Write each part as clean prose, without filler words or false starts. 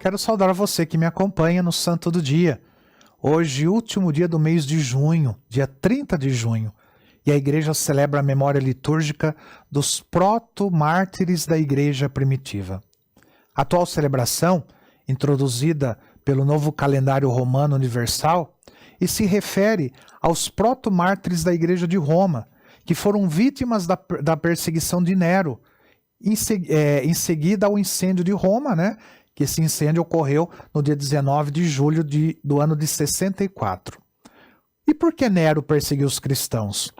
Quero saudar você que me acompanha no Santo do Dia. Hoje, último dia do mês de junho, dia 30 de junho, e a igreja celebra a memória litúrgica dos proto-mártires da igreja primitiva. A atual celebração, introduzida pelo novo calendário romano universal, e se refere aos proto-mártires da igreja de Roma, que foram vítimas da perseguição de Nero, em seguida ao incêndio de Roma, né? Que esse incêndio ocorreu no dia 19 de julho do ano de 64. E por que Nero perseguiu os cristãos?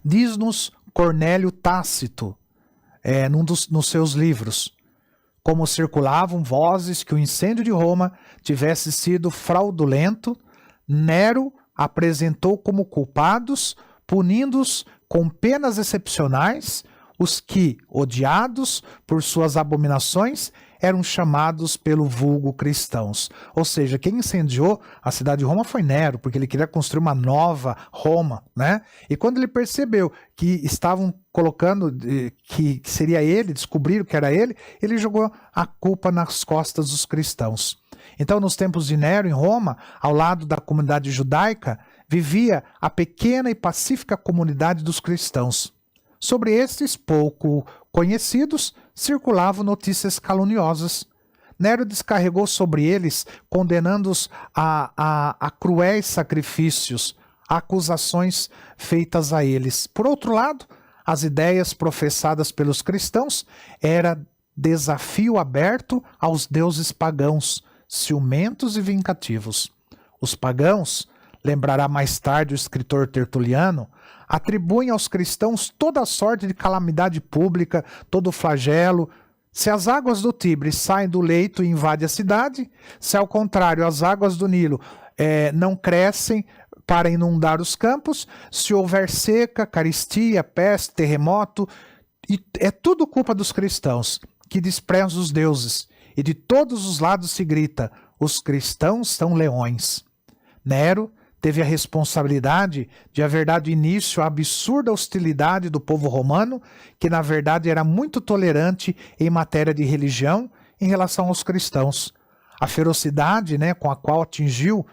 Diz-nos Cornélio Tácito, nos seus livros, como circulavam vozes que o incêndio de Roma tivesse sido fraudulento, Nero apresentou como culpados, punindo-os com penas excepcionais, os que, odiados por suas abominações, eram chamados pelo vulgo cristãos. Ou seja, quem incendiou a cidade de Roma foi Nero, porque ele queria construir uma nova Roma, né? E quando ele percebeu que estavam colocando, que seria ele, descobriram que era ele jogou a culpa nas costas dos cristãos. Então, nos tempos de Nero, em Roma, ao lado da comunidade judaica, vivia a pequena e pacífica comunidade dos cristãos. Sobre estes, pouco conhecidos, circulavam notícias caluniosas. Nero descarregou sobre eles, condenando-os a cruéis sacrifícios, a acusações feitas a eles. Por outro lado, as ideias professadas pelos cristãos era desafio aberto aos deuses pagãos, ciumentos e vingativos. Os pagãos, lembrará mais tarde o escritor Tertuliano, atribuem aos cristãos toda a sorte de calamidade pública, todo o flagelo. Se as águas do Tibre saem do leito e invadem a cidade, se ao contrário as águas do Nilo não crescem para inundar os campos, se houver seca, carestia, peste, terremoto, é tudo culpa dos cristãos, que desprezam os deuses, e de todos os lados se grita, os cristãos são leões. Nero teve a responsabilidade de haver dado início à absurda hostilidade do povo romano, que na verdade era muito tolerante em matéria de religião em relação aos cristãos. A ferocidade, com a qual atingiu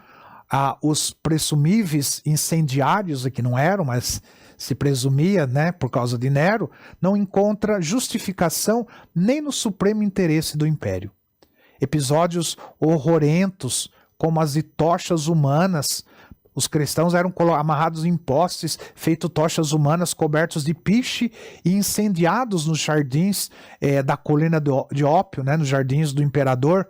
os presumíveis incendiários, que não eram, mas se presumia, por causa de Nero, não encontra justificação nem no supremo interesse do império. Episódios horrorentos, como as de tochas humanas. Os cristãos eram amarrados em postes, feito tochas humanas cobertos de piche e incendiados nos jardins da colina de Ópio, nos jardins do imperador,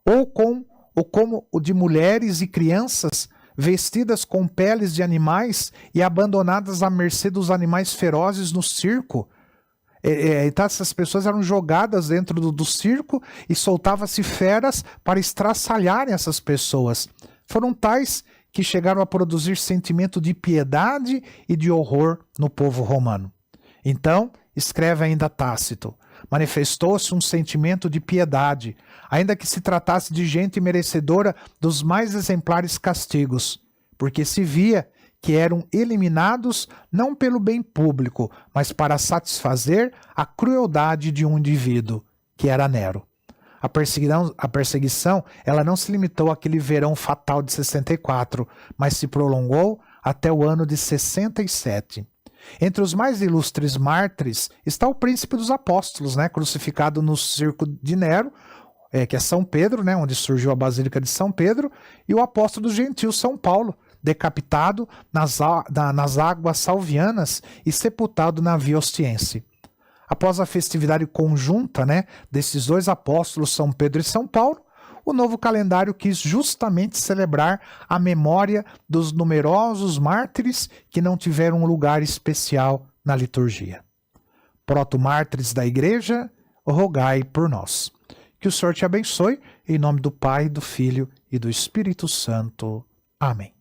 ou como o de mulheres e crianças vestidas com peles de animais e abandonadas à mercê dos animais ferozes no circo. Então essas pessoas eram jogadas dentro do circo e soltava-se feras para estraçalharem essas pessoas. Foram tais que chegaram a produzir sentimento de piedade e de horror no povo romano. Então, escreve ainda Tácito, manifestou-se um sentimento de piedade, ainda que se tratasse de gente merecedora dos mais exemplares castigos, porque se via que eram eliminados não pelo bem público, mas para satisfazer a crueldade de um indivíduo, que era Nero. A perseguição ela não se limitou àquele verão fatal de 64, mas se prolongou até o ano de 67. Entre os mais ilustres mártires está o príncipe dos apóstolos, crucificado no circo de Nero, que é São Pedro, onde surgiu a Basílica de São Pedro, e o apóstolo gentil São Paulo, decapitado nas águas salvianas e sepultado na Via Ostiense. Após a festividade conjunta desses dois apóstolos, São Pedro e São Paulo, o novo calendário quis justamente celebrar a memória dos numerosos mártires que não tiveram um lugar especial na liturgia. Proto-mártires da Igreja, rogai por nós. Que o Senhor te abençoe, em nome do Pai, do Filho e do Espírito Santo. Amém.